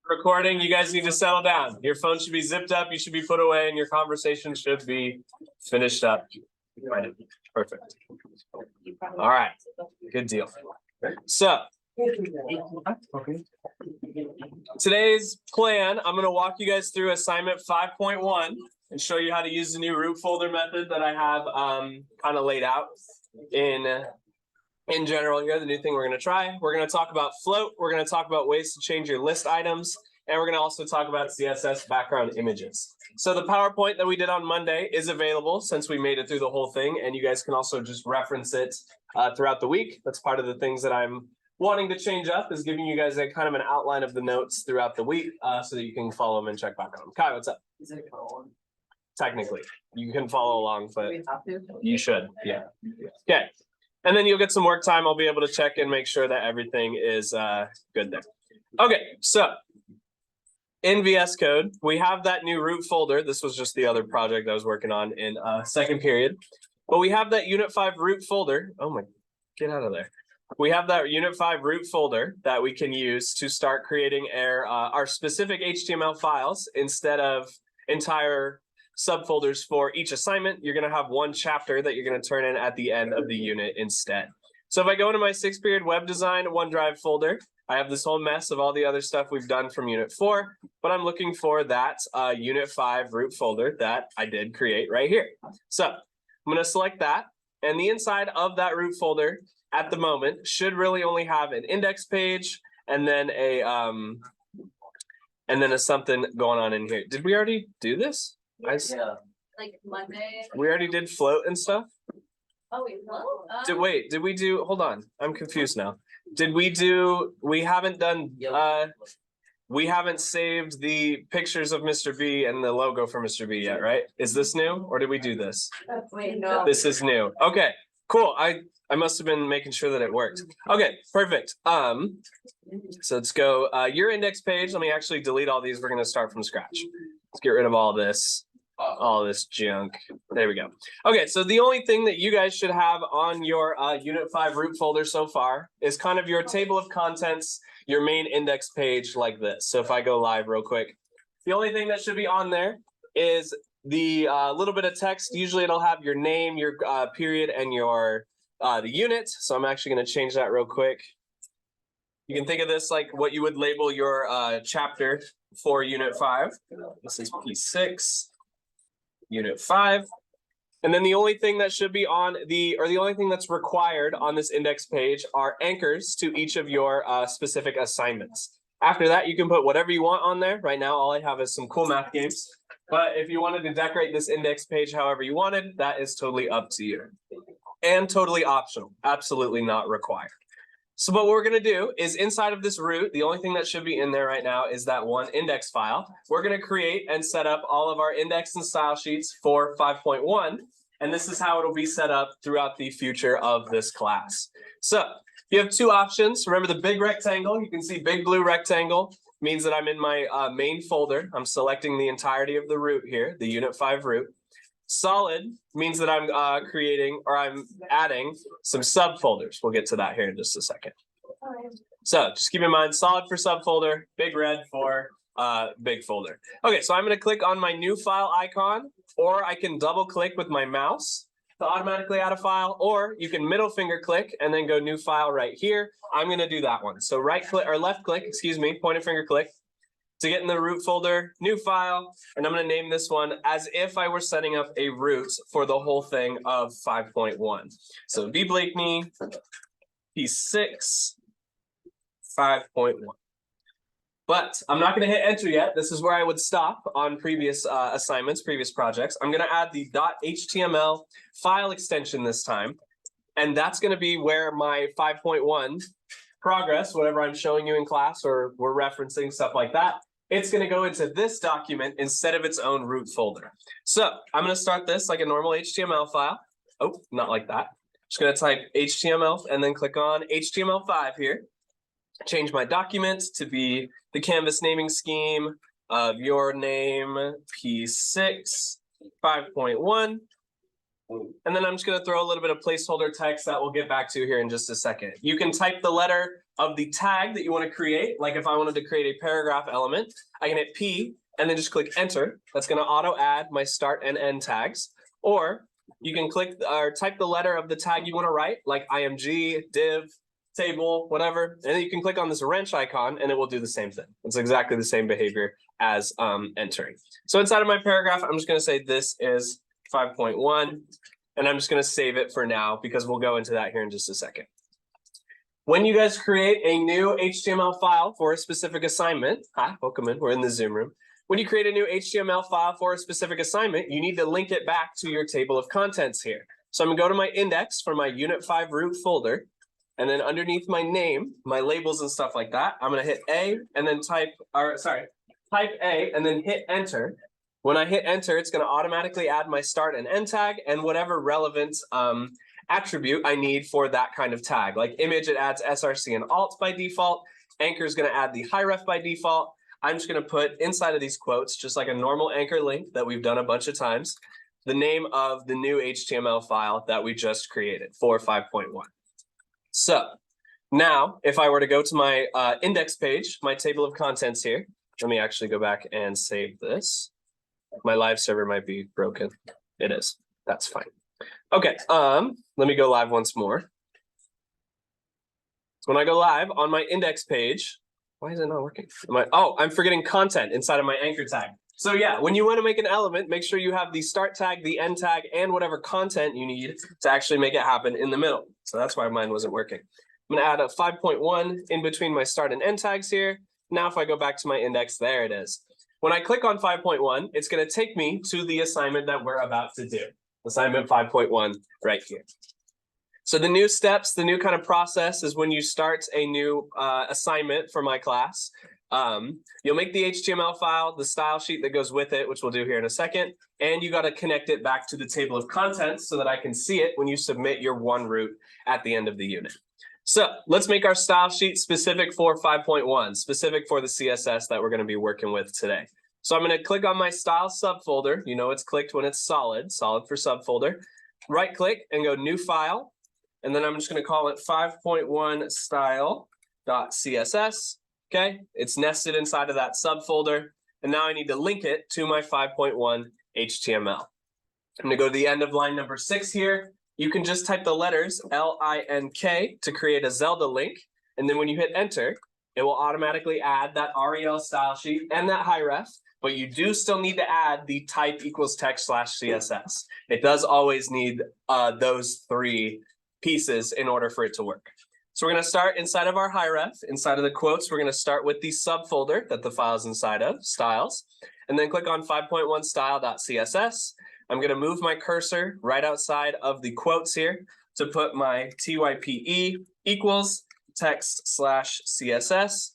Recording, you guys need to settle down. Your phone should be zipped up, you should be put away, and your conversation should be finished up. Perfect. All right, good deal. So today's plan, I'm going to walk you guys through assignment 5.1 and show you how to use the new root folder method that I have kind of laid out in general here. The new thing we're going to try. We're going to talk about float. We're going to talk about ways to change your list items. And we're going to also talk about CSS background images. So the PowerPoint that we did on Monday is available since we made it through the whole thing. And you guys can also just reference it throughout the week. That's part of the things that I'm wanting to change up, is giving you guys a kind of an outline of the notes throughout the week so that you can follow them and check back on them. Kai, what's up? Is it colon? Technically, you can follow along, but We have to? you should. Yeah. Okay. And then you'll get some work time. I'll be able to check and make sure that everything is good there. Okay, so in VS Code, we have that new root folder. This was just the other project I was working on in second period. But we have that Unit 5 root folder. Oh my, get out of there. We have that Unit 5 root folder that we can use to start creating our specific HTML files instead of entire subfolders for each assignment. You're going to have one chapter that you're going to turn in at the end of the unit instead. So if I go into my 6th period web design OneDrive folder, I have this whole mess of all the other stuff we've done from Unit 4, but I'm looking for that Unit 5 root folder that I did create right here. So I'm going to select that, and the inside of that root folder at the moment should really only have an index page and then a something going on in here. Did we already do this? Yeah. Like Monday. We already did float and stuff. Oh, wait, what? Did we do, hold on, I'm confused now. We haven't done, we haven't saved the pictures of Mr. B and the logo for Mr. B yet, right? Is this new, or did we do this? Wait, no. This is new. Okay, cool. I must have been making sure that it worked. Okay, perfect. So let's go, your index page. Let me actually delete all these. We're gonna start from scratch. Let's get rid of all this junk. There we go. Okay, so the only thing that you guys should have on your Unit 5 root folder so far is kind of your table of contents, your main index page like this. So if I go live real quick, the only thing that should be on there is the little bit of text. Usually it'll have your name, your period, and your the unit. So I'm actually going to change that real quick. You can think of this like what you would label your chapter for Unit 5. This is P6, Unit 5. And then the only thing that should be on the only thing that's required on this index page are anchors to each of your specific assignments. After that, you can put whatever you want on there. Right now, all I have is some cool math games. But if you wanted to decorate this index page however you wanted, that is totally up to you. And totally optional, absolutely not required. So what we're going to do is inside of this root, the only thing that should be in there right now is that one index file. We're going to create and set up all of our index and style sheets for 5.1. And this is how it'll be set up throughout the future of this class. So you have two options. Remember the big rectangle. You can see big blue rectangle means that I'm in my main folder. I'm selecting the entirety of the root here, the Unit 5 root. Solid means that I'm creating or I'm adding some subfolders. We'll get to that here in just a second. So just keep in mind, solid for subfolder, big red for big folder. Okay, so I'm going to click on my new file icon, or I can double click with my mouse to automatically add a file, or you can middle finger click and then go new file right here. I'm going to do that one. So right click or left click, excuse me, pointer finger click to get in the root folder, new file, and I'm going to name this one as if I were setting up a root for the whole thing of 5.1. So B. Blakeney, P6, 5.1. But I'm not going to hit enter yet. This is where I would stop on previous assignments, previous projects. I'm going to add the .html file extension this time, and that's going to be where my 5.1 progress, whatever I'm showing you in class or we're referencing, stuff like that, it's going to go into this document instead of its own root folder. So I'm going to start this like a normal HTML file. Oh, not like that. Just going to type HTML and then click on HTML5 here. Change my document to be the canvas naming scheme of your name P6 5.1. And then I'm just going to throw a little bit of placeholder text that we'll get back to here in just a second. You can type the letter of the tag that you want to create. Like if I wanted to create a paragraph element, I can hit P and then just click enter. That's going to auto add my start and end tags. Or you can click or type the letter of the tag you want to write, like img, div, table, whatever. And then you can click on this wrench icon and it will do the same thing. It's exactly the same behavior as entering. So inside of my paragraph, I'm just going to say this is 5.1, and I'm just going to save it for now because we'll go into that here in just a second. When you guys create a new HTML file for a specific assignment, hi, welcome in, we're in the Zoom room. When you create a new HTML file for a specific assignment, you need to link it back to your table of contents here. So I'm gonna go to my index for my Unit 5 root folder, and then underneath my name, my labels and stuff like that, I'm gonna hit A and then type A and then hit enter. When I hit enter, it's gonna automatically add my start and end tag and whatever relevant attribute I need for that kind of tag. Like image, it adds src and alt by default. Anchor is gonna add the href by default. I'm just gonna put inside of these quotes, just like a normal anchor link that we've done a bunch of times, the name of the new HTML file that we just created for 5.1. So now if I were to go to my index page, my table of contents here, let me actually go back and save this. My live server might be broken. It is. That's fine. Okay, let me go live once more. So when I go live on my index page, why is it not working? I'm forgetting content inside of my anchor tag. So yeah, when you want to make an element, make sure you have the start tag, the end tag, and whatever content you need to actually make it happen in the middle. So that's why mine wasn't working. I'm gonna add a 5.1 in between my start and end tags here. Now if I go back to my index, there it is. When I click on 5.1, it's gonna take me to the assignment that we're about to do. Assignment 5.1 right here. So the new steps, the new kind of process is when you start a new assignment for my class, you'll make the HTML file, the style sheet that goes with it, which we'll do here in a second, and you got to connect it back to the table of contents so that I can see it when you submit your one root at the end of the unit. So let's make our style sheet specific for 5.1, specific for the CSS that we're going to be working with today. So I'm going to click on my style subfolder. You know it's clicked when it's solid for subfolder. Right click and go new file. And then I'm just going to call it 5.1 style.css. Okay, it's nested inside of that subfolder. And now I need to link it to my 5.1 HTML. I'm going to go to the end of line number 6 here. You can just type the letters LINK to create a Zelda link. And then when you hit enter, it will automatically add that REL style sheet and that href. But you do still need to add the type equals text / CSS. It does always need those 3 pieces in order for it to work. So we're going to start inside of our href, inside of the quotes. We're going to start with the subfolder that the file is inside of, styles, and then click on 5.1 style.css. I'm going to move my cursor right outside of the quotes here to put my TYPE equals text / CSS.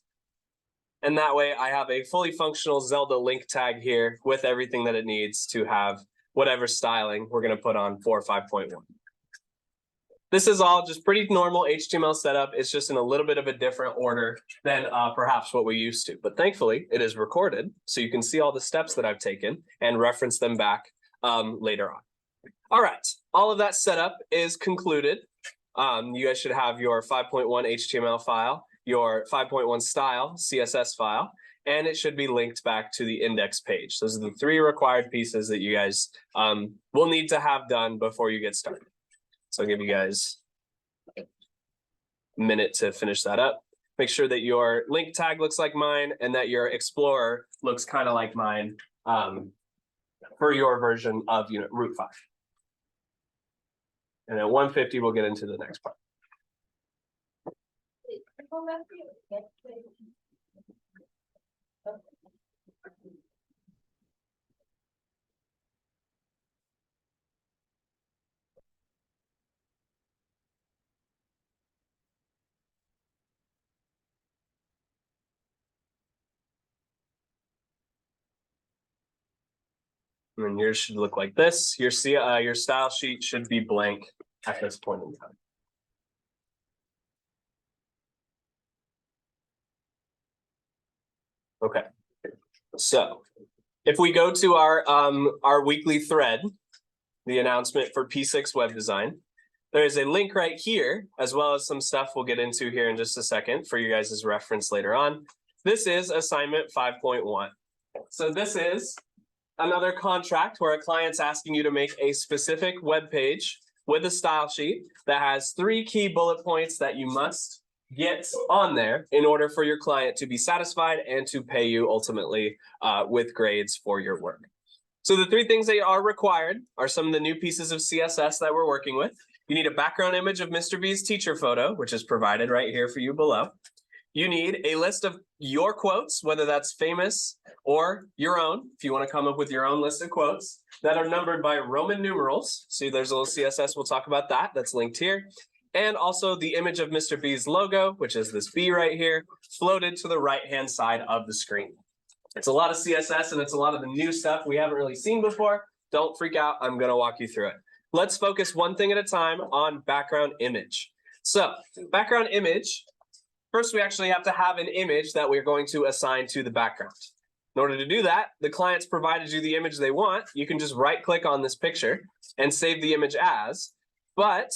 And that way I have a fully functional Zelda link tag here with everything that it needs to have whatever styling we're going to put on for 5.1. This is all just pretty normal HTML setup. It's just in a little bit of a different order than perhaps what we used to. But thankfully, it is recorded, so you can see all the steps that I've taken and reference them back later on. All right, all of that setup is concluded. You guys should have your 5.1 HTML file, your 5.1 style CSS file, and it should be linked back to the index page. Those are the 3 required pieces that you guys will need to have done before you get started. So I'll give you guys a minute to finish that up. Make sure that your link tag looks like mine and that your Explorer looks kind of like mine for your version of root 5. And at 150, we'll get into the next part. And then yours should look like this. Your style sheet should be blank at this point in time. Okay, so if we go to our weekly thread, the announcement for P6 web design, There's a link right here, as well as some stuff we'll get into here in just a second for you guys' reference later on. This is assignment 5.1. So this is another contract where a client's asking you to make a specific web page with a style sheet that has 3 key bullet points that you must get on there in order for your client to be satisfied and to pay you ultimately with grades for your work. So the 3 things that are required are some of the new pieces of CSS that we're working with. You need a background image of Mr. B's teacher photo, which is provided right here for you below. You need a list of your quotes, whether that's famous or your own, if you want to come up with your own list of quotes that are numbered by Roman numerals. See, there's a little CSS, we'll talk about that. That's linked here. And also the image of Mr. B's logo, which is this B right here, floated to the right-hand side of the screen. It's a lot of CSS and it's a lot of the new stuff we haven't really seen before. Don't freak out, I'm gonna walk you through it. Let's focus one thing at a time on background image. So background image, first we actually have to have an image that we're going to assign to the background. In order to do that, the client's provided you the image they want. You can just right click on this picture and save the image as, but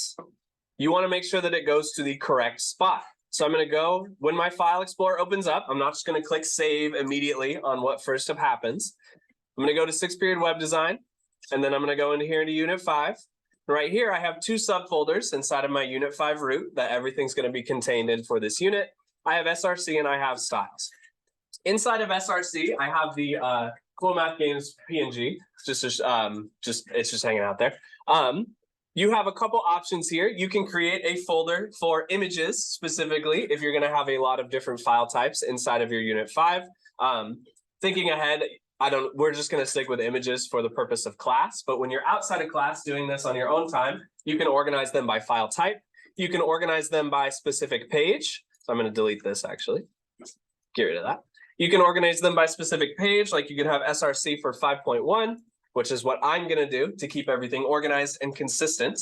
you want to make sure that it goes to the correct spot. So I'm going to go, when my file explorer opens up, I'm not just going to click save immediately on what first happens. I'm going to go to 6th period web design, and then I'm going to go into here into unit 5. Right here, I have 2 subfolders inside of my unit 5 root that everything's going to be contained in for this unit. I have SRC and I have styles. Inside of SRC, I have the Cool Math Games PNG. It's just hanging out there. You have a couple options here. You can create a folder for images specifically if you're going to have a lot of different file types inside of your unit 5. Thinking ahead, we're just going to stick with images for the purpose of class. But when you're outside of class doing this on your own time, you can organize them by file type. You can organize them by specific page. So I'm going to delete this actually. Get rid of that. You can organize them by specific page, like you could have SRC for 5.1, which is what I'm going to do to keep everything organized and consistent.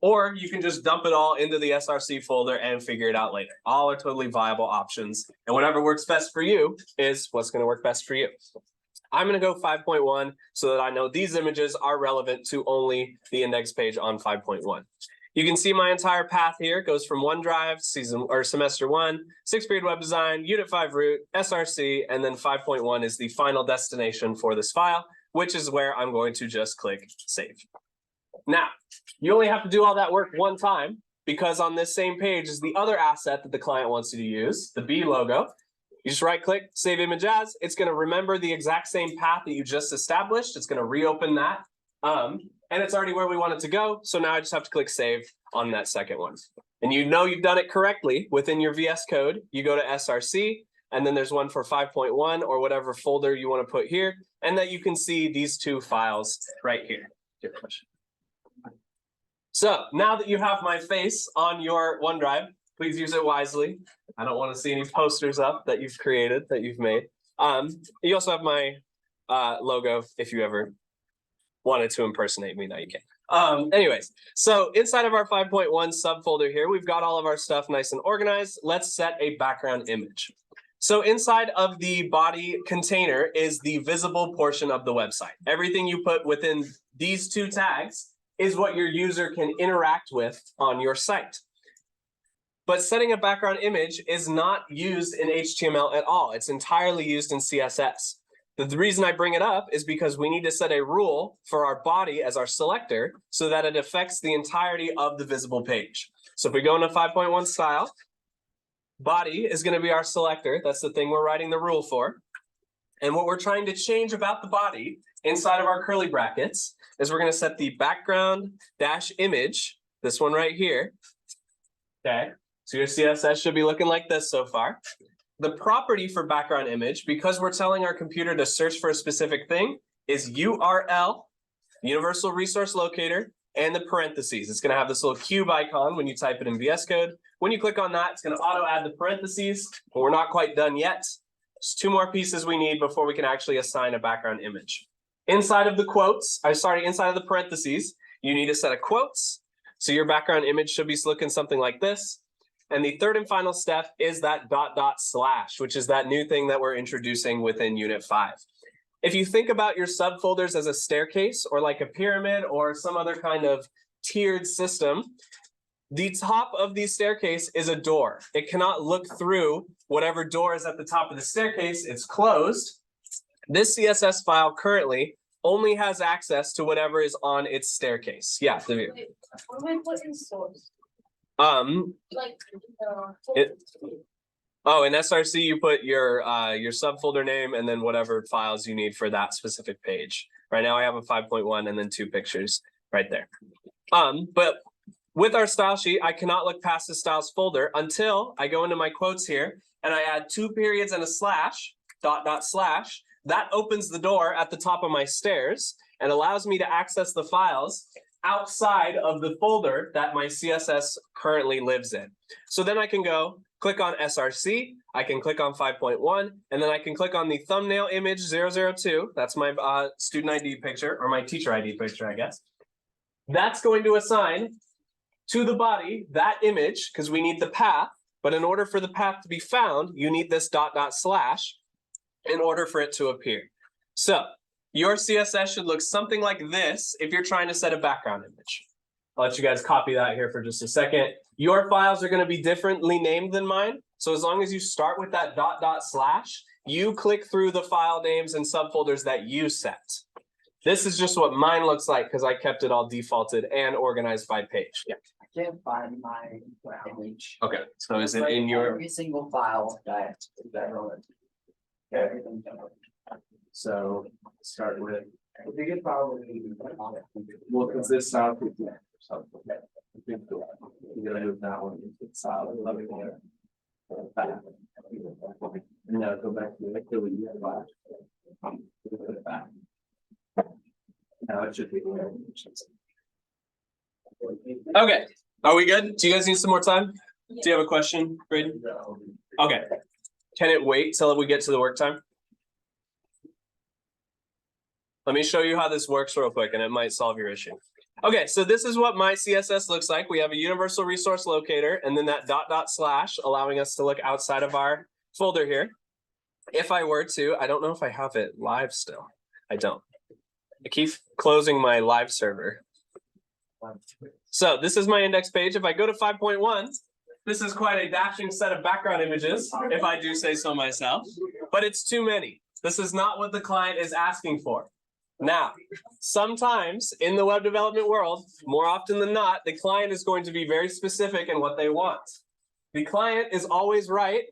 Or you can just dump it all into the SRC folder and figure it out later. All are totally viable options. And whatever works best for you is what's going to work best for you. I'm going to go 5.1 so that I know these images are relevant to only the index page on 5.1. You can see my entire path here goes from OneDrive, semester 1, 6th period web design, unit 5 root, SRC, and then 5.1 is the final destination for this file, which is where I'm going to just click save. Now, you only have to do all that work one time because on this same page is the other asset that the client wants you to use, the B logo. You just right click, save image as. It's going to remember the exact same path that you just established. It's going to reopen that. And it's already where we want it to go. So now I just have to click save on that second one. And you know you've done it correctly within your VS Code. You go to SRC, and then there's one for 5.1 or whatever folder you want to put here. And that you can see these 2 files right here. So now that you have my face on your OneDrive, please use it wisely. I don't want to see any posters up that you've created, that you've made. You also have my logo if you ever wanted to impersonate me. Now you can. Anyways, so inside of our 5.1 subfolder here, we've got all of our stuff nice and organized. Let's set a background image. So inside of the body container is the visible portion of the website. Everything you put within these 2 tags is what your user can interact with on your site. But setting a background image is not used in HTML at all. It's entirely used in CSS. The reason I bring it up is because we need to set a rule for our body as our selector so that it affects the entirety of the visible page. So if we go into 5.1 style, body is going to be our selector. That's the thing we're writing the rule for. And what we're trying to change about the body inside of our curly brackets is we're going to set the background dash image, this one right here. Okay, so your CSS should be looking like this so far. The property for background image, because we're telling our computer to search for a specific thing, is URL, Universal Resource Locator, and the parentheses. It's going to have this little cube icon when you type it in VS Code. When you click on that, it's going to auto add the parentheses, but we're not quite done yet. There's 2 more pieces we need before we can actually assign a background image. Inside of the quotes, inside of the parentheses, you need a set of quotes. So your background image should be looking something like this. And the third and final step is that .. which is that new thing that we're introducing within Unit 5. If you think about your subfolders as a staircase or like a pyramid or some other kind of tiered system, the top of the staircase is a door. It cannot look through whatever door is at the top of the staircase. It's closed. This CSS file currently only has access to whatever is on its staircase. Yeah, Divya. Wait, what am I putting source? Like, It- Oh, in SRC, you put your subfolder name and then whatever files you need for that specific page. Right now I have a 5.1 and then 2 pictures right there. But with our style sheet, I cannot look past the styles folder until I go into my quotes here and I add 2 periods and a slash, // That opens the door at the top of my stairs and allows me to access the files outside of the folder that my CSS currently lives in. So then I can go click on SRC, I can click on 5.1, and then I can click on the thumbnail image 002. That's my student ID picture, or my teacher ID picture, I guess. That's going to assign to the body that image, because we need the path, but in order for the path to be found, you need this .. in order for it to appear. So your CSS should look something like this if you're trying to set a background image. I'll let you guys copy that here for just a second. Your files are going to be differently named than mine. So as long as you start with that .. you click through the file names and subfolders that you set. This is just what mine looks like because I kept it all defaulted and organized by page. Yeah. I can't find my image. Okay. So is it in your? Every single file that wrote. Everything. So start with, The biggest file would be. well, because this sound. You're gonna move that one into the solid, let me know. Back. Now go back to the activity. Back. Now it should be. Okay. Are we good? Do you guys need some more time? Do you have a question, Braden? Okay. Can it wait till we get to the work time? Let me show you how this works real quick and it might solve your issue. Okay, so this is what my CSS looks like. We have a universal resource locator and then that .. allowing us to look outside of our folder here. If I were to, I don't know if I have it live still. I don't. I keep closing my live server. So this is my index page. If I go to 5.1, this is quite a dashing set of background images, if I do say so myself, but it's too many. This is not what the client is asking for. Now, sometimes in the web development world, more often than not, the client is going to be very specific in what they want. The client is always right,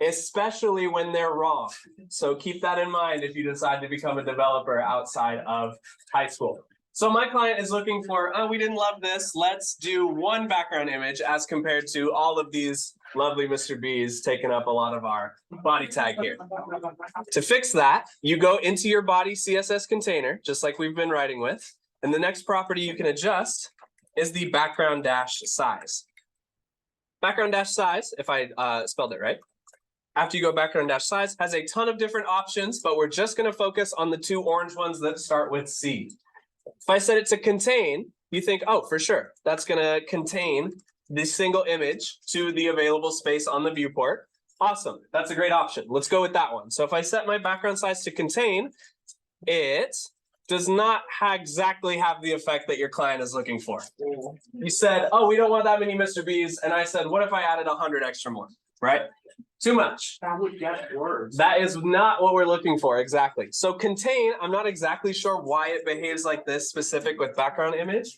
especially when they're wrong. So keep that in mind if you decide to become a developer outside of high school. So my client is looking for, oh, we didn't love this. Let's do one background image as compared to all of these lovely Mr. B's taking up a lot of our body tag here. To fix that, you go into your body CSS container, just like we've been writing with. And the next property you can adjust is the background dash size. Background dash size, if I spelled it right. After you go background dash size, has a ton of different options, but we're just going to focus on the 2 orange ones that start with C. If I set it to contain, you think, oh, for sure, that's going to contain the single image to the available space on the viewport. Awesome, that's a great option. Let's go with that one. So if I set my background size to contain, it does not exactly have the effect that your client is looking for. You said, oh, we don't want that many Mr. B's. And I said, what if I added 100 extra more, right? Too much. That would get worse. That is not what we're looking for, exactly. So contain, I'm not exactly sure why it behaves like this specific with background image,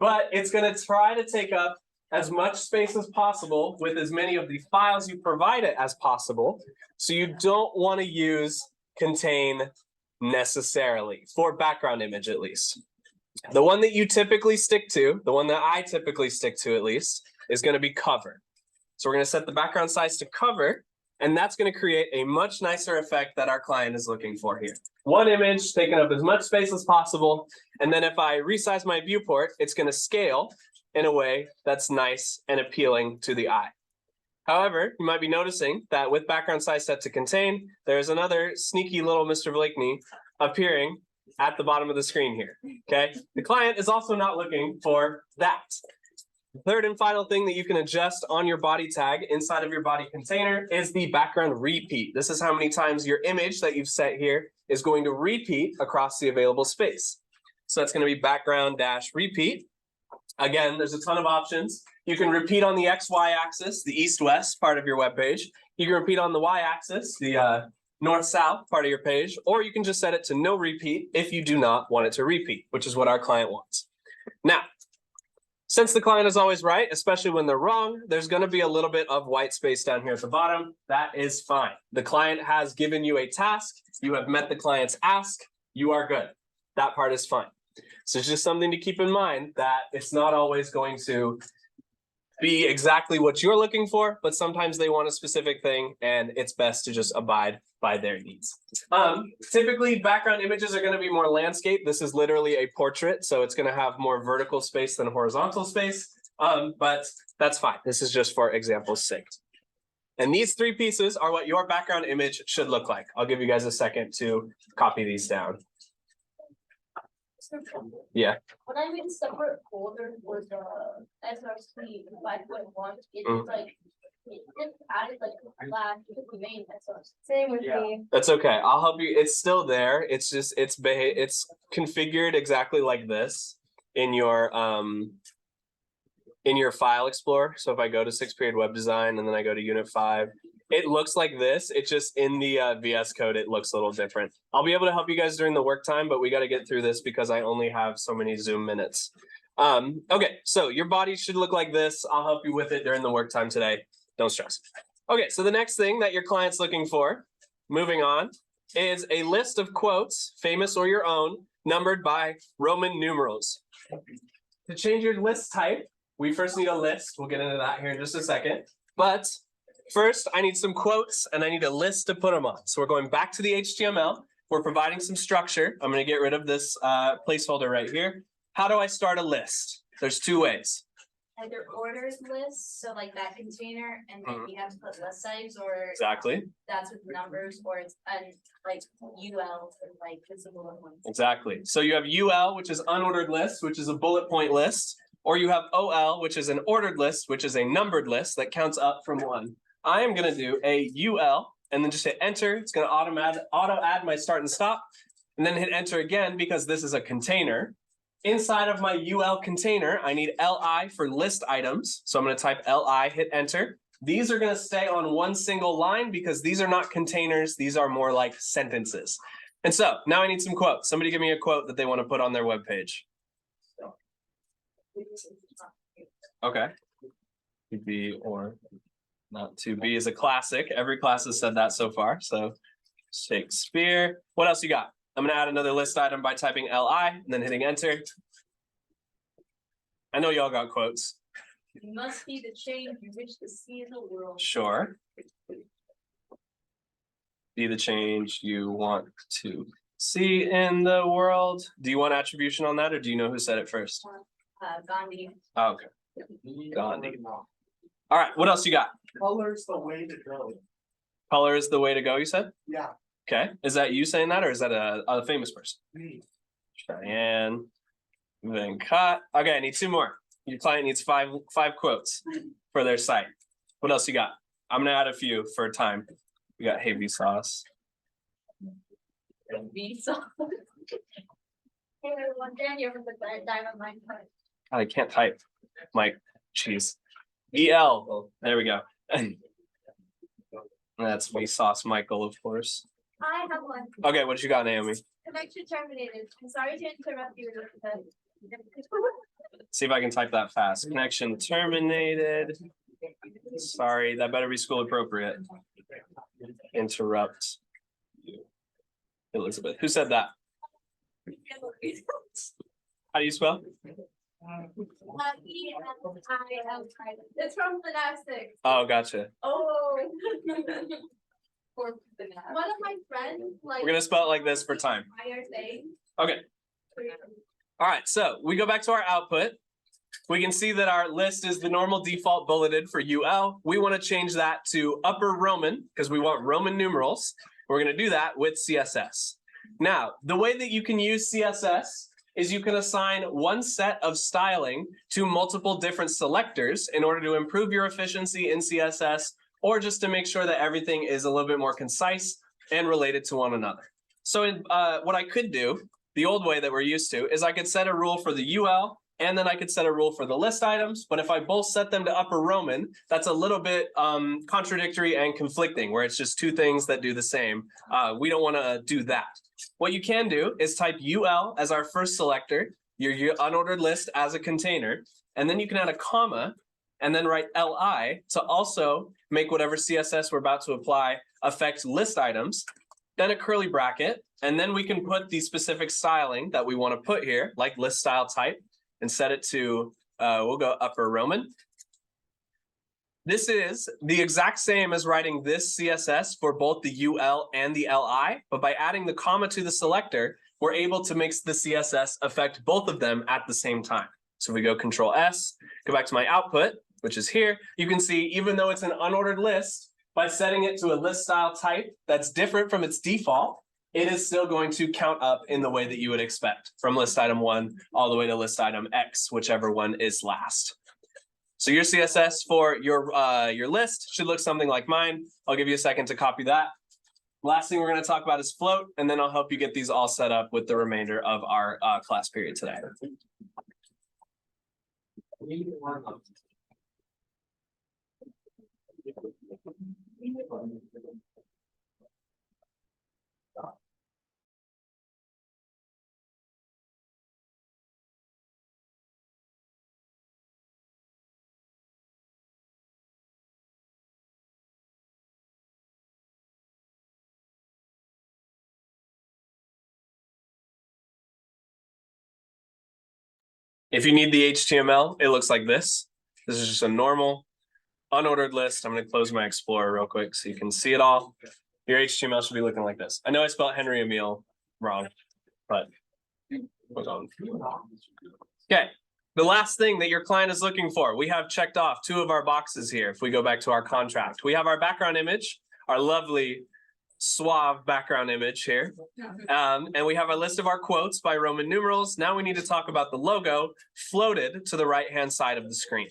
but it's going to try to take up as much space as possible with as many of the files you provide it as possible. So you don't want to use contain necessarily for background image, at least. The one that you typically stick to, the one that I typically stick to at least, is going to be cover. So we're going to set the background size to cover, and that's going to create a much nicer effect that our client is looking for here. One image taking up as much space as possible. And then if I resize my viewport, it's going to scale in a way that's nice and appealing to the eye. However, you might be noticing that with background size set to contain, there's another sneaky little Mr. Blakeney appearing at the bottom of the screen here. Okay, the client is also not looking for that. The third and final thing that you can adjust on your body tag inside of your body container is the background repeat. This is how many times your image that you've set here is going to repeat across the available space. So that's going to be background dash repeat. Again, there's a ton of options. You can repeat on the XY axis, the east-west part of your web page. You can repeat on the Y axis, the north-south part of your page, or you can just set it to no repeat if you do not want it to repeat, which is what our client wants. Now, since the client is always right, especially when they're wrong, there's going to be a little bit of white space down here at the bottom. That is fine. The client has given you a task. You have met the client's ask. You are good. That part is fine. So it's just something to keep in mind that it's not always going to be exactly what you're looking for, but sometimes they want a specific thing and it's best to just abide by their needs. Typically background images are going to be more landscape. This is literally a portrait, so it's going to have more vertical space than horizontal space, but that's fine. This is just for example's sake. And these three pieces are what your background image should look like. I'll give you guys a second to copy these down. Yeah. When I made a separate folder for the SRC 5.1, it's like it just added like a flash to the main SRC. Same with me. That's okay. I'll help you. It's still there. It's just it's configured exactly like this in your file explorer. So if I go to 6th period web design and then I go to unit 5, it looks like this. It's just in the VS Code, it looks a little different. I'll be able to help you guys during the work time, but we got to get through this because I only have so many Zoom minutes. Okay, so your body should look like this. I'll help you with it during the work time today. Don't stress. Okay, so the next thing that your client's looking for, moving on, is a list of quotes, famous or your own, numbered by Roman numerals. To change your list type, we first need a list. We'll get into that here in just a second. But first, I need some quotes and I need a list to put them on. So we're going back to the HTML. We're providing some structure. I'm going to get rid of this placeholder right here. How do I start a list? There's two ways. Either orders list, so like that container, and then you have to put list types, or Exactly. that's with numbers, or it's like UL and like visible ones. Exactly. So you have UL, which is unordered list, which is a bullet point list, or you have OL, which is an ordered list, which is a numbered list that counts up from 1. I am going to do a UL and then just hit enter. It's going to auto add my start and stop, and then hit enter again because this is a container. Inside of my UL container, I need LI for list items. So I'm going to type LI, hit enter. These are going to stay on one single line because these are not containers. These are more like sentences. And so now I need some quotes. Somebody give me a quote that they want to put on their web page. Okay. To be or not to be is a classic. Every class has said that so far. So Shakespeare. What else you got? I'm going to add another list item by typing LI and then hitting enter. I know y'all got quotes. You must be the change you wish to see in the world. Sure. Be the change you want to see in the world. Do you want attribution on that or do you know who said it first? Gandhi. Oh, okay. Gandhi. All right, what else you got? Color's the way to go. Color is the way to go, you said? Yeah. Okay, is that you saying that or is that a famous person? Me. Cheyenne, Venkat. Okay, I need 2 more. Your client needs five quotes for their site. What else you got? I'm gonna add a few for time. We got hey Vsauce. Visa. Hey, everyone, Dan, you ever put that diamond mine card? God, I can't type. Mike, jeez. EL. There we go. That's Vsauce Michael, of course. I have one. Okay, what you got, Naomi? Connection terminated. I'm sorry to interrupt you. See if I can type that fast. Connection terminated. Sorry, that better be school appropriate. Interrupt you. Elizabeth. Who said that? How do you spell? It's from Fantastic. Oh, gotcha. Oh. One of my friends, like. We're gonna spell it like this for time. Okay. All right, so we go back to our output. We can see that our list is the normal default bulleted for UL. We want to change that to upper Roman because we want Roman numerals. We're going to do that with CSS. Now, the way that you can use CSS is you can assign one set of styling to multiple different selectors in order to improve your efficiency in CSS or just to make sure that everything is a little bit more concise and related to one another. So what I could do, the old way that we're used to, is I could set a rule for the UL And then I could set a rule for the list items, but if I both set them to upper Roman, that's a little bit contradictory and conflicting, where it's just two things that do the same. We don't want to do that. What you can do is type UL as our first selector, your unordered list as a container, and then you can add a comma and then write LI to also make whatever CSS we're about to apply affect list items, then a curly bracket, and then we can put the specific styling that we want to put here, like list style type, and set it to, we'll go upper Roman. This is the exact same as writing this CSS for both the UL and the LI, but by adding the comma to the selector, we're able to make the CSS affect both of them at the same time. So if we go Control S, go back to my output, which is here, you can see even though it's an unordered list, by setting it to a list style type that's different from its default, it is still going to count up in the way that you would expect from list item 1 all the way to list item X, whichever one is last. So your CSS for your list should look something like mine. I'll give you a second to copy that. Last thing we're going to talk about is float, and then I'll help you get these all set up with the remainder of our class period today. If you need the HTML, it looks like this. This is just a normal unordered list. I'm going to close my Explorer real quick so you can see it all. Your HTML should be looking like this. I know I spelled Henry Emil wrong, but hold on. Okay, the last thing that your client is looking for, we have checked off 2 of our boxes here. If we go back to our contract, we have our background image, our lovely suave background image here. And we have a list of our quotes by Roman numerals. Now we need to talk about the logo floated to the right-hand side of the screen.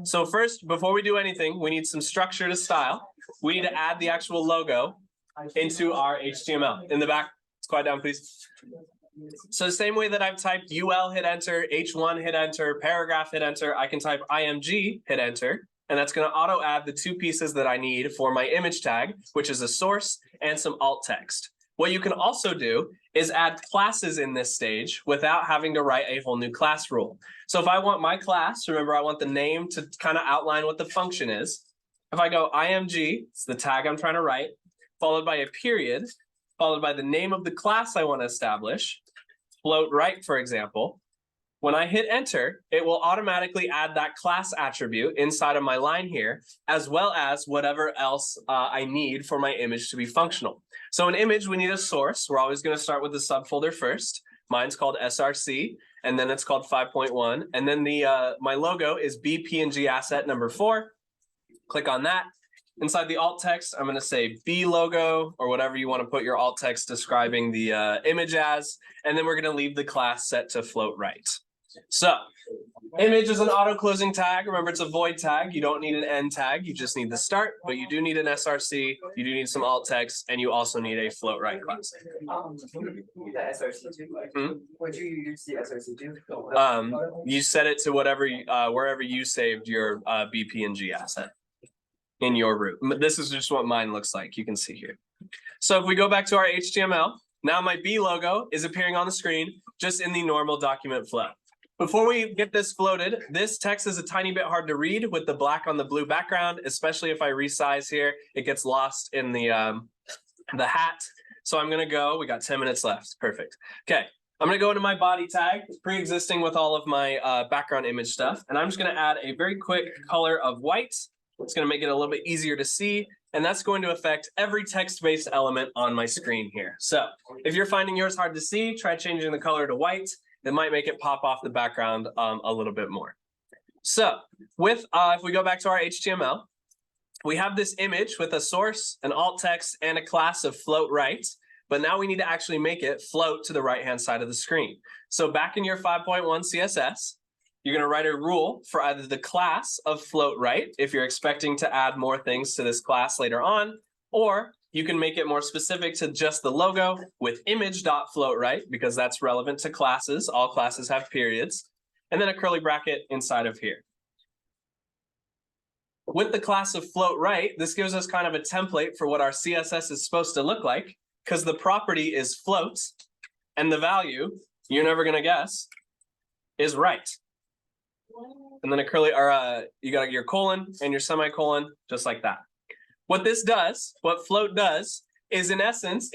So first, before we do anything, we need some structure to style. We need to add the actual logo into our HTML. In the back, let's quiet down, please. So the same way that I've typed UL, hit enter, H1, hit enter, paragraph, hit enter, I can type IMG, hit enter. And that's going to auto add the 2 pieces that I need for my image tag, which is a source and some alt text. What you can also do is add classes in this stage without having to write a whole new class rule. So if I want my class, remember I want the name to kind of outline what the function is. If I go IMG, it's the tag I'm trying to write, followed by a period, followed by the name of the class I want to establish, float right, for example. When I hit enter, it will automatically add that class attribute inside of my line here, as well as whatever else I need for my image to be functional. So an image, we need a source. We're always going to start with the subfolder first. Mine's called SRC, and then it's called 5.1. And then the my logo is BPNG asset number 4. Click on that. Inside the alt text, I'm going to say B logo or whatever you want to put your alt text describing the image as. And then we're going to leave the class set to float right. So image is an auto closing tag. Remember, it's a void tag. You don't need an end tag. You just need the start, but you do need an SRC. You do need some alt text, and you also need a float right class. The SRC too? Would you use the SRC too? You set it to whatever wherever you saved your BPNG asset in your root. This is just what mine looks like. You can see here. So if we go back to our HTML, now my B logo is appearing on the screen just in the normal document flow. Before we get this floated, this text is a tiny bit hard to read with the black on the blue background, especially if I resize here, it gets lost in the hat. So I'm gonna go, we got 10 minutes left, perfect. Okay, I'm gonna go into my body tag, pre-existing with all of my background image stuff, and I'm just gonna add a very quick color of white. It's gonna make it a little bit easier to see, and that's going to affect every text-based element on my screen here. So if you're finding yours hard to see, try changing the color to white. It might make it pop off the background a little bit more. So with if we go back to our HTML, we have this image with a source, an alt text, and a class of float right. But now we need to actually make it float to the right-hand side of the screen. So back in your 5.1 CSS, you're going to write a rule for either the class of float right, if you're expecting to add more things to this class later on, or you can make it more specific to just the logo with image.floatRight, because that's relevant to classes. All classes have periods. and then a curly bracket inside of here. With the class of float right, this gives us kind of a template for what our CSS is supposed to look like, because the property is float, and the value, you're never gonna guess, is right. And then a curly, or you got your colon and your semicolon, just like that. What this does, what float does, is in essence,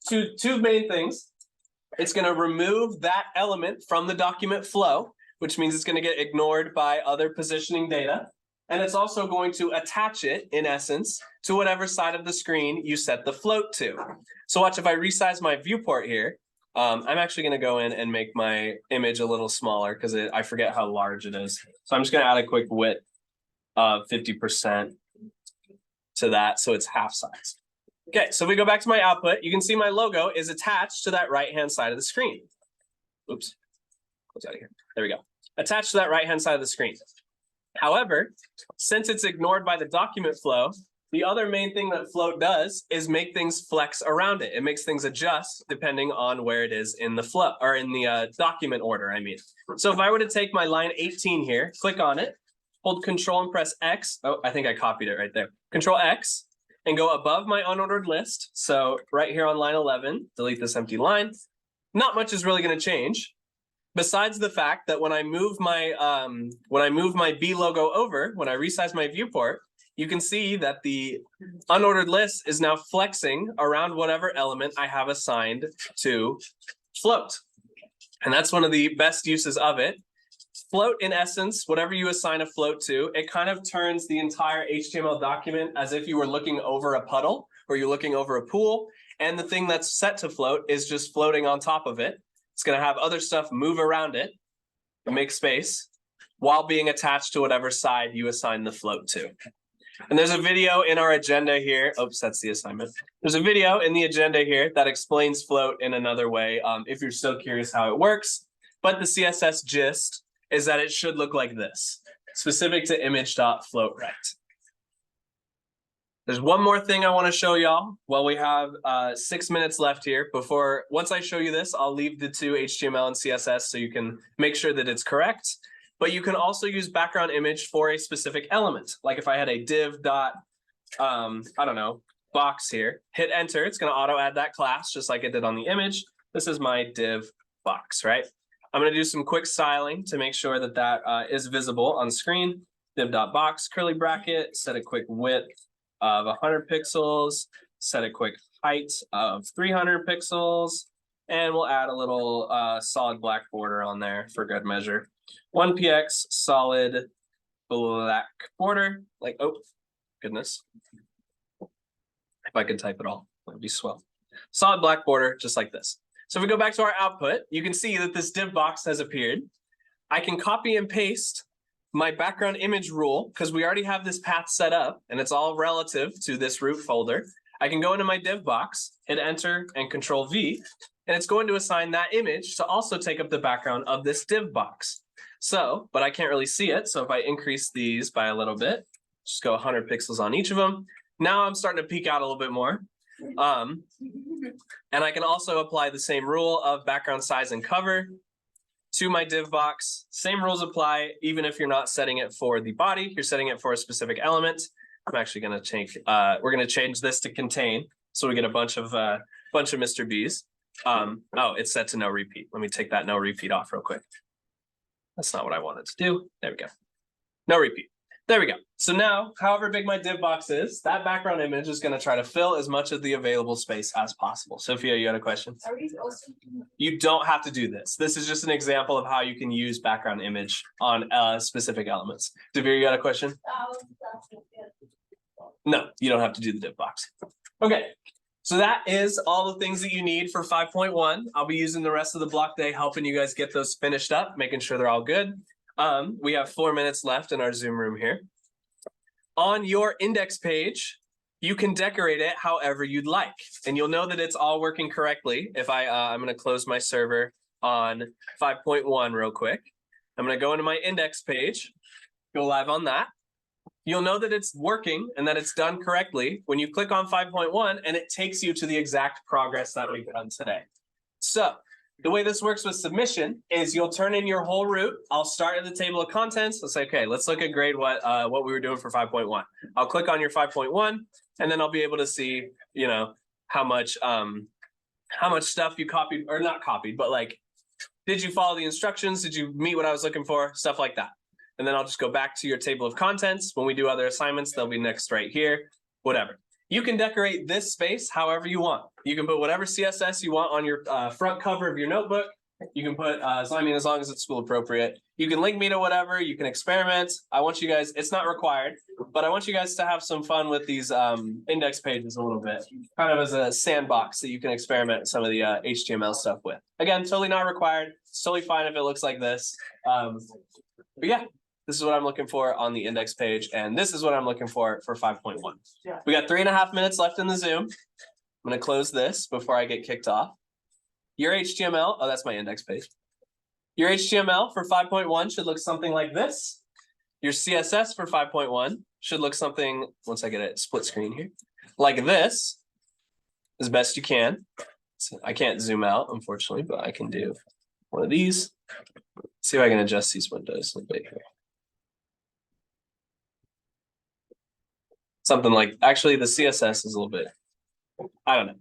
two main things. It's gonna remove that element from the document flow, which means it's gonna get ignored by other positioning data. And it's also going to attach it, in essence, to whatever side of the screen you set the float to. So watch, if I resize my viewport here, I'm actually going to go in and make my image a little smaller because I forget how large it is. So I'm just going to add a quick width of 50% to that, so it's half size. Okay, so if we go back to my output, you can see my logo is attached to that right-hand side of the screen. Oops, close out of here. There we go. Attached to that right-hand side of the screen. However, since it's ignored by the document flow, the other main thing that float does is make things flex around it. It makes things adjust depending on where it is in the flow, or in the document order, I mean. So if I were to take my line 18 here, click on it, hold Control and press X. Oh, I think I copied it right there. Control X and go above my unordered list. So right here on line 11, delete this empty line. Not much is really going to change. Besides the fact that when I move my B logo over, when I resize my viewport, you can see that the unordered list is now flexing around whatever element I have assigned to float. And that's one of the best uses of it. Float, in essence, whatever you assign a float to, it kind of turns the entire HTML document as if you were looking over a puddle or you're looking over a pool. And the thing that's set to float is just floating on top of it. It's going to have other stuff move around it and make space while being attached to whatever side you assign the float to. And there's a video in our agenda here. Oops, that's the assignment. There's a video in the agenda here that explains float in another way if you're still curious how it works. But the CSS gist is that it should look like this, specific to image.floatRect. There's one more thing I want to show y'all while we have 6 minutes left here. Once I show you this, I'll leave the two HTML and CSS so you can make sure that it's correct. But you can also use background image for a specific element. Like if I had a div dot, I don't know, box here, hit enter, it's going to auto add that class just like it did on the image. This is my div box, right? I'm going to do some quick styling to make sure that that is visible on screen. Div.box, curly bracket, set a quick width of 100 pixels, set a quick height of 300 pixels, and we'll add a little solid black border on there for good measure. 1px solid black border, like, oh, goodness. If I could type it all, that would be swell. Solid black border, just like this. So if we go back to our output, you can see that this div box has appeared. I can copy and paste my background image rule because we already have this path set up and it's all relative to this root folder. I can go into my div box, hit enter and Control V, and it's going to assign that image to also take up the background of this div box. So, but I can't really see it. So if I increase these by a little bit, just go 100 pixels on each of them. Now I'm starting to peek out a little bit more. And I can also apply the same rule of background size and cover to my div box. Same rules apply, even if you're not setting it for the body, you're setting it for a specific element. I'm actually going to change, we're going to change this to contain. So we get a bunch of Mr. B's. Oh, it's set to no repeat. Let me take that no repeat off real quick. That's not what I wanted to do. There we go. No repeat. There we go. So now, however big my div box is, that background image is going to try to fill as much of the available space as possible. Sophia, you had a question? Are we also? You don't have to do this. This is just an example of how you can use background image on specific elements. Devere, you got a question? No, you don't have to do the div box. Okay, so that is all the things that you need for 5.1. I'll be using the rest of the block day helping you guys get those finished up, making sure they're all good. We have 4 minutes left in our Zoom room here. On your index page, you can decorate it however you'd like, and you'll know that it's all working correctly. If I'm going to close my server on 5.1 real quick. I'm going to go into my index page, go live on that. You'll know that it's working and that it's done correctly when you click on 5.1 and it takes you to the exact progress that we've done today. So the way this works with submission is you'll turn in your whole route. I'll start at the table of contents. I'll say, okay, let's look at grade what we were doing for 5.1. I'll click on your 5.1 and then I'll be able to see, you know, how much stuff you copied or not copied, but like, did you follow the instructions? Did you meet what I was looking for? Stuff like that. And then I'll just go back to your table of contents. When we do other assignments, they'll be next right here, whatever. You can decorate this space however you want. You can put whatever CSS you want on your front cover of your notebook. You can put, as long as it's school appropriate. You can link me to whatever, you can experiment. I want you guys, it's not required, but I want you guys to have some fun with these index pages a little bit. Kind of as a sandbox that you can experiment with some of the HTML stuff with. Again, totally not required. It's totally fine if it looks like this. But yeah, this is what I'm looking for on the index page. And this is what I'm looking for 5.1. We got 3.5 minutes left in the Zoom. I'm gonna close this before I get kicked off. Your HTML, oh, that's my index page. Your HTML for 5.1 should look something like this. Your CSS for 5.1 should look something, once I get a split screen here, like this, as best you can. So I can't zoom out, unfortunately, but I can do one of these. See if I can adjust these windows a little bit here. Something like, actually the CSS is a little bit, I don't know.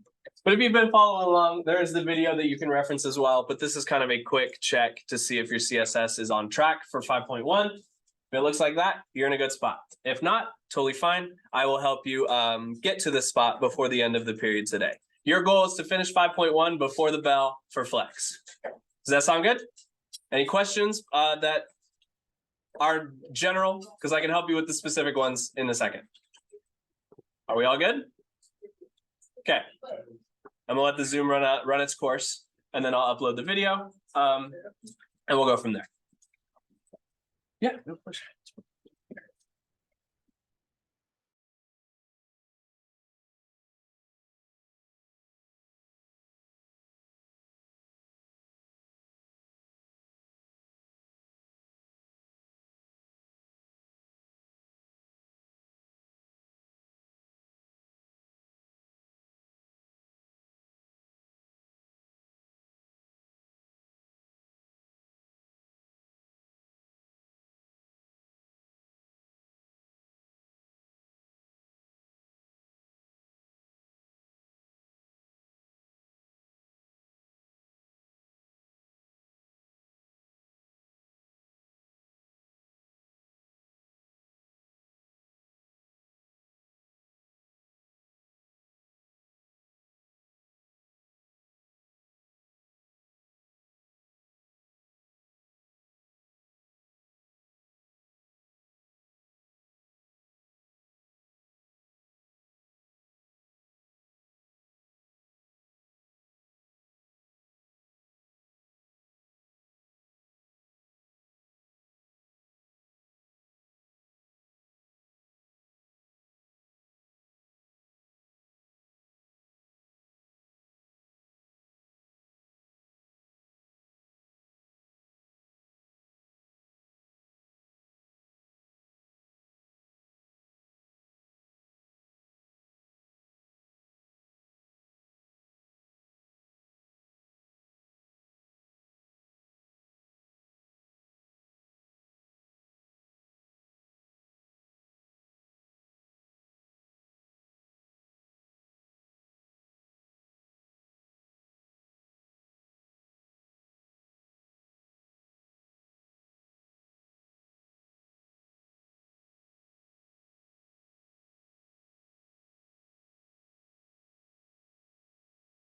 But if you've been following along, there is the video that you can reference as well. But this is kind of a quick check to see if your CSS is on track for 5.1. If it looks like that, you're in a good spot. If not, totally fine. I will help you get to this spot before the end of the period today. Your goal is to finish 5.1 before the bell for flex. Does that sound good? Any questions that are general? Because I can help you with the specific ones in a second. Are we all good? Okay. I'm gonna let the Zoom run its course, and then I'll upload the video, and we'll go from there. Yeah, no question.